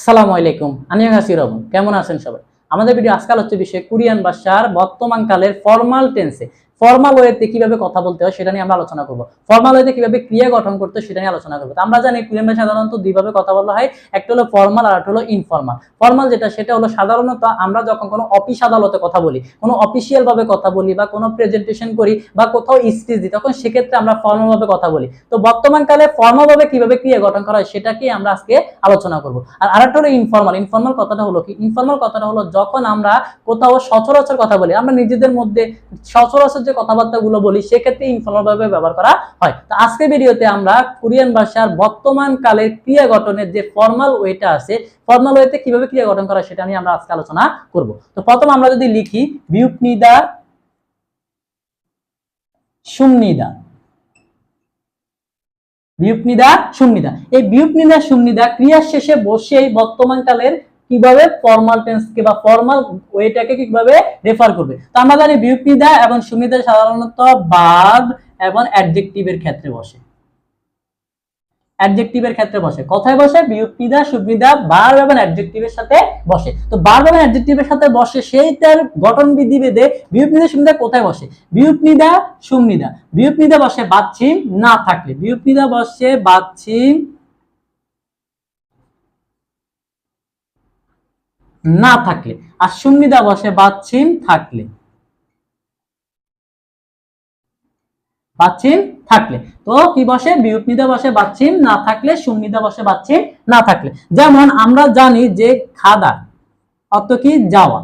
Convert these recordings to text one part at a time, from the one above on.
আসসালামু আলাইকুম, আনিয়াগাসি রহমান। কেমন আছেন সবাই? আমাদের ভিডিও আজকাল হচ্ছে বিষয় কোরিয়ান ভাষার বর্তমান কালের ফর্মাল টেন্সে ফর্মাল ওয়েতে কিভাবে কথা বলতে হয় সেটা নিয়ে আমরা আলোচনা করব। ফর্মাল ওয়েতে কিভাবে ক্রিয়া গঠন করতে হয় সেটা নিয়ে আলোচনা করব। আমরা জানি কোরিয়ান ভাষায় সাধারণত দুইভাবে কথা বলা হয়, একটা হলো ফর্মাল আর একটা হলো ইনফর্মাল। ফর্মাল সেটা হলো সাধারণত আমরা যখন কোনো অফিস আদালতে কথা বলি, কোনো অফিসিয়াল ভাবে কথা বলি বা কোনো প্রেজেন্টেশন করি বা কোথাও স্পিচ দিই, তখন সেক্ষেত্রে আমরা ফর্মাল ভাবে কথা বলি। তো বর্তমান কালে ফর্মাল ভাবে কিভাবে ক্রিয়া গঠন করা হয় সেটাকে আমরা আজকে আলোচনা করব। আর আরেকটা হলো ইনফর্মাল। ইনফর্মাল কথাটা হলো কি? ইনফর্মাল কথাটা হলো যখন আমরা কোথাও সচরাচর কথা বলি, আমরা নিজেদের মধ্যে সচরাচর যে কথাবার্তাগুলো বলি, সেক্ষেত্রে ইনফর্মাল ভাবে ব্যবহার করা হয়। তো আজকের ভিডিওতে আমরা কোরিয়ান ভাষার বর্তমান কালের ক্রিয়া গঠনের যে ফর্মাল ওয়েটা আছে, ফর্মাল ওয়েতে কিভাবে ক্রিয়া গঠন করা সেটা নিয়ে আমরা আজকে আলোচনা করব। তো প্রথম আমরা যদি লিখি বিউপনিদা সুমনিদা, বিউপনিদা সুমনিদা, এই বিউপনিদা সুমনিদা ক্রিয়ার শেষে বসেই বর্তমান কালের কিভাবে ফর্মাল টেন্সকে বা ফর্মাল ওয়েটাকে কিভাবে রেফার করবে। তো আমরা জানি বিউপনিদা এবং সুমনিদা সাধারণত ভার্ব এবং অ্যাডজেক্টিভের ক্ষেত্রে বসে। অ্যাডজেক্টিভের ক্ষেত্রে বসে। কোথায় বসে? বিউপনিদা সুমনিদা ভার্ব এবং অ্যাডজেক্টিভের সাথে বসে। তো ভার্ব এবং অ্যাডজেক্টিভের সাথে বসে, সেই তার গঠন বিধি ভেদে বিউপনিদা সুমনিদা কোথায় বসে? বিউপনিদা সুমনিদা, বিউপনিদা বসে বাচ্চিম না থাকলে, বিউপনিদা বসে বাচ্চিম না থাকলে, আর সুমনিদা বসে বাচ্চিম থাকলে, বাচ্চিম থাকলে। তো কি বসে? বিউপনিদা বসে বাচ্চিম না থাকলে, সুমনিদা বসে বাচ্চিম না থাকলে। যেমন আমরা জানি যে খাদা অর্থ কি? যাওয়া,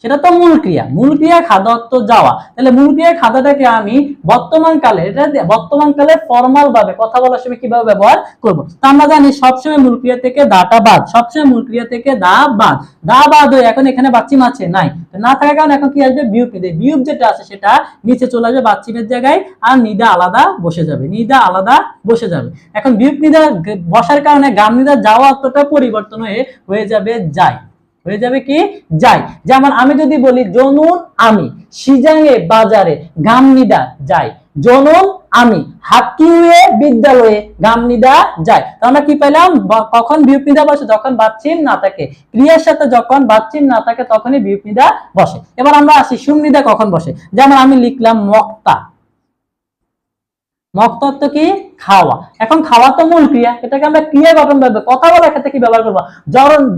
সেটা তো মূল ক্রিয়া। মূল ক্রিয়া খাদা অর্থ যাওয়া। তাহলে মূল ক্রিয়া খাদাটাকে আমি বর্তমান কালে, এটা বর্তমান কালে ফর্মাল ভাবে কথা বলার সময় কিভাবে ব্যবহার করব। তো আমরা জানি সবসময় মূল ক্রিয়া থেকে দাটা বাদ, সবসময় মূল ক্রিয়া থেকে দা বাদ। দা বাদ হয়ে এখন এখানে বাচ্চিম আছে নাই, না থাকার কারণে এখন কি আসবে? বিয়োগ নিতে। বিয়োগ যেটা আছে সেটা নিচে চলে আসবে বাচ্চিমের জায়গায়, আর নিদা আলাদা বসে যাবে, নিদা আলাদা বসে যাবে। এখন বিয়োগ নিদা বসার কারণে গাম নিদা যাওয়া অর্থটা পরিবর্তন হয়ে যাবে যায়, হয়ে যাবে কি? যাই। যেমন আমি যদি বলি জনুন আমি সিজাঙে বাজারে গামনিদা যাই, জনুন আমি হাকিউয়ে বিদ্যালয়ে গামনিদা যায়। তো আমরা কি পেলাম? কখন বিউপনিদা বসে? যখন বাচ্চিম না থাকে। ক্রিয়ার সাথে যখন বাচ্চিম না থাকে তখনই বিউপনিদা বসে। এবার আমরা আসি সুমনিদা কখন বসে। যেমন আমি লিখলাম মক্তা, মক্তত্ব কি? খাওয়া। এখন খাওয়া তো মূল ক্রিয়া, এটাকে আমরা ক্রিয়া গঠন ভাবে কথা বলার ক্ষেত্রে কি ব্যবহার করবো?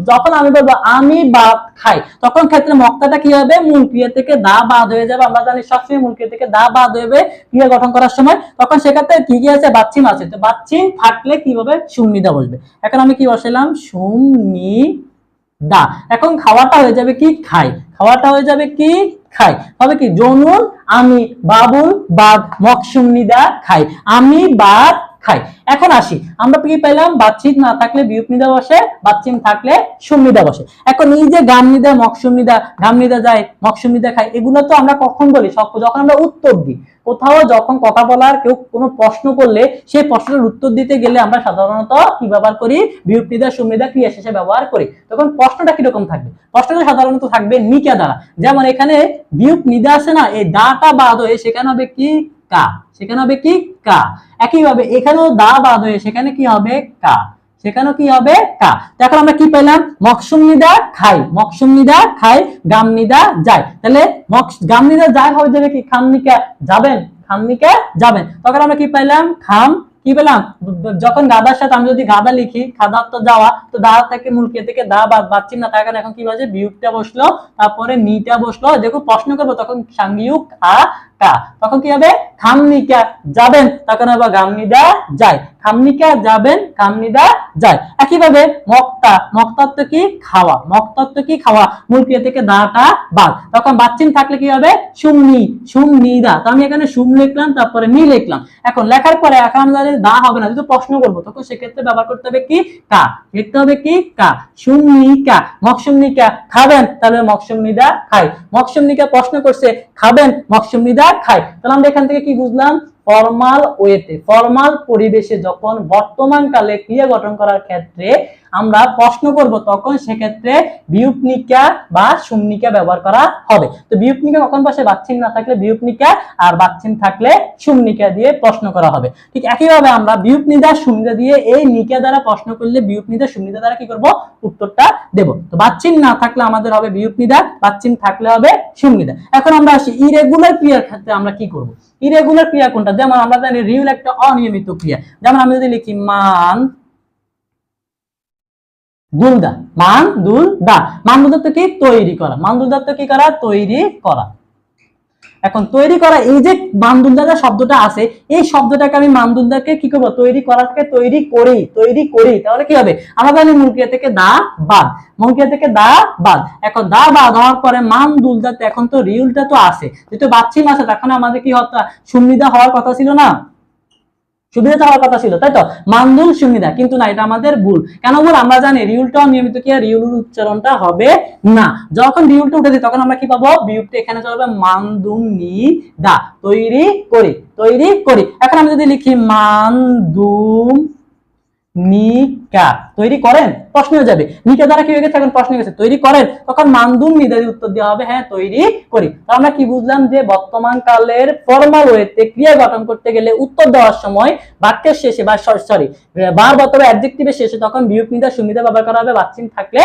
যখন আমি বলবো আমি ভাত খাই, তখন ক্ষেত্রে মক্তাটা কি হবে? মূল ক্রিয়া থেকে দা বাদ হয়ে যাবে। আমরা জানি সবসময় মূল ক্রিয়া থেকে দা বাদ হয়ে ক্রিয়া গঠন করার সময়, তখন সেক্ষেত্রে কি কি আছে? বাচ্চিম আছে। তো বাচ্চিম থাকলে কি হবে? সুমনিদা বসবে। এখন আমি কি বসালাম? সুমনিদা। এখন খাওয়াটা হয়ে যাবে কি? খাই। খাওয়াটা হয়ে যাবে কি? খাই। হবে কি? জনুন আমি বাবুল বাদ মকসুমনিদা খাই, আমি বাদ খাই। এখন আসি, আমরা কি পেলাম? বাচ্চিম না থাকলে বিউপনিদা বসে, বাচ্চিম থাকলে সুমনিদা বসে। এখন এই যে গামনিদা মকসুমনিদা, গামনিদা যায় মকসুমনিদা খাই, এগুলো তো আমরা কখন বলি? যখন আমরা উত্তর দিই। কোথাও যখন কথা বলার কেউ কোনো প্রশ্ন করলে সেই প্রশ্নের উত্তর দিতে গেলে আমরা সাধারণত কি ব্যবহার করি? বিউপনিদা সুমনিদা ক্রিয়া শেষে ব্যবহার করি। তখন প্রশ্নটা কিরকম থাকবে? প্রশ্নটা সাধারণত থাকবে নিকা দ্বারা। যেমন এখানে বিউপনিদা আছে না, এই দাটা বাদ হয়ে সেখানে হবে কি? কা। সেখানে হবে কি? কা। একইভাবে এখানেও দা বাদ হয়ে সেখানে কি হবে? কা। সেখানেও কি হবে? কা। এখন আমরা কি পেলাম? মকসুমনিদা খাই, মকসুমনিদা খাই, গামনিদা যায়। তাহলে গামনিদা যায় হয়ে যাবে কি? খামনিকা যাবেন, খামনিকা যাবেন। তখন আমরা কি পেলাম? খাম কি পেলাম? যখন গাদার সাথে আমি যদি গাদা লিখি, খাদা তো যাওয়া, তো দা থেকে মূল ক্রিয়া থেকে দা বাদ বাচ্চিম না থাকার এখন কি বাজে? বিয়োগটা বসলো, তারপরে নিটা বসলো। দেখো প্রশ্ন করবো তখন সাংবিয়োগ আ কা, তখন কি হবে? খামনিকা যাবেন, তখন আবার গামনিদা যায়, খামনিকা যাবেন, খামনিদা যায়। একইভাবে মক্তা, মক্তাত্ব কি? খাওয়া, মক্তাত্ব কি? খাওয়া। মূল ক্রিয়া থেকে দাটা বাদ, তখন বাচ্চিম থাকলে কি হবে? সুমনি, সুমনিদা। তো আমি এখানে সুম লিখলাম, তারপরে নি লিখলাম। এখন লেখার পরে এখন আমাদের দা হবে না, যদি প্রশ্ন করবো তখন সেক্ষেত্রে ব্যবহার করতে হবে কি? কা। লিখতে হবে কি? কা। সুমনিকা, মকসুমনিকা খাবেন, তাহলে মকসুমনিদা খাই। মকসুমনিকা প্রশ্ন করছে খাবেন, মকসুমনিদা খাই। তাহলে আমরা এখান থেকে কি বুঝলাম? ফর্মাল ওয়েতে, ফর্মাল পরিবেশে যখন বর্তমান কালে ক্রিয়া গঠন করার ক্ষেত্রে আমরা প্রশ্ন করব তখন সেক্ষেত্রে বিয়োগনিকা বা শূন্যিকা ব্যবহার করা হবে। তো বিয়োগনিকা কখন বসে? বাচ্চিহ্ন না থাকলে বিয়োগনিকা, আর বাচ্চিহ্ন থাকলে শূন্যিকা দিয়ে প্রশ্ন করা হবে। ঠিক একইভাবে আমরা বিয়োগনিদা শূন্যিকা দিয়ে এই নিকা দ্বারা প্রশ্ন করলে বিয়োগনিদা শূন্যিকা দ্বারা কি করব? উত্তরটা দেব। তো বাচ্চিহ্ন না থাকলে আমাদের হবে বিয়োগনিদা, বাচ্চিহ্ন থাকলে হবে শূন্যিদা। এখন আমরা আসি ইরেগুলার ক্রিয়ার ক্ষেত্রে আমরা কি করব? ইরেগুলার ক্রিয়া কোনটা? যেমন আমরা জানি রিউল একটা অনিয়মিত ক্রিয়া। যেমন আমি যদি লিখি মান দুলদা, মান দুলদা, মান দুলদা তো কি? তৈরি করা। মান দুলদা তো কি করা? তৈরি করা। এখন তৈরি করা, এই যে মানদুলদা শব্দটা আছে, এই শব্দটাকে আমি মানদুলদাকে কি করব? তৈরি করা থেকে তৈরি করি, তৈরি করি। তাহলে কি হবে? আমরা জানি মূল ক্রিয়া থেকে দা বাদ, মূল ক্রিয়া থেকে দা বাদ। এখন দা বাদ হওয়ার পরে মানদুলদাতে এখন তো রিউলটা তো আছে, যেহেতু বাচ্চিম আছে, তখন আমাদের কি হতো? শূন্যিদা হওয়ার কথা ছিল না? সুবিধা হওয়ার কথা ছিল, তাই তো? মানদুল সুবিধা, কিন্তু না, এটা আমাদের ভুল। কেন ভুল? আমরা জানি রিউলটা নিয়মিত কি রিউলের উচ্চারণটা হবে না। যখন রিউলটা উঠে দিই তখন আমরা কি পাবো? বিয়োগটা এখানে চলবে মানদুম নি দা, তৈরি করি, তৈরি করি। এখন আমি যদি লিখি মানদুম নিকা, তৈরি করেন, প্রশ্ন হয়ে যাবে। নিকা দ্বারা কি হয়ে গেছে? এখন প্রশ্ন হয়ে গেছে, তৈরি করেন, তখন মানদুম নিদা দিয়ে উত্তর দেওয়া হবে হ্যাঁ তৈরি করি। তো আমরা কি বুঝলাম? যে বর্তমান কালের ফর্মাল ওয়েতে ক্রিয়া গঠন করতে গেলে উত্তর দেওয়ার সময় বাক্যের শেষে বা সরি ভার্ব অথবা অ্যাডজেক্টিভের শেষে তখন বিয়োগ নিদা শূন্যিদা ব্যবহার করা হবে। বাচ্চিহ্ন থাকলে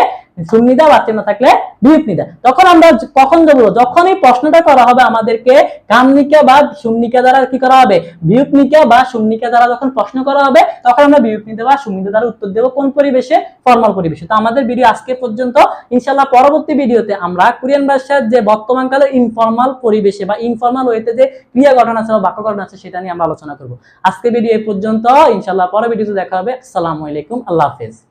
শূন্যিদা, বাচ্চিহ্ন না থাকলে বিয়োগ নিদা। তখন আমরা কখন দেবো? যখনই প্রশ্নটা করা হবে আমাদেরকে কামনিকা বা শূন্যিকা দ্বারা কি করা হবে? বিয়োগ নিকা বা শূন্যিকা দ্বারা যখন প্রশ্ন করা হবে তখন আমরা বিয়োগ নিদা বা শূন্যিকা দ্বারা উত্তর দেব। কোন পরিবেশে? ফর্মাল পরিবেশে। তো আমাদের ভিডিও আজকে পর্যন্ত। ইনশাআল্লাহ পরবর্তী ভিডিওতে আমরা কোরিয়ান ভাষার যে বর্তমান কালের ইনফর্মাল পরিবেশে বা ইনফর্মাল ওয়েতে যে ক্রিয়া গঠন আছে বা বাক্য গঠন আছে সেটা নিয়ে আমরা আলোচনা করব। আজকে ভিডিও এই পর্যন্ত। ইনশাআল্লাহ পরের ভিডিওতে দেখা হবে। আসসালামু আলাইকুম, আল্লাহ হাফেজ।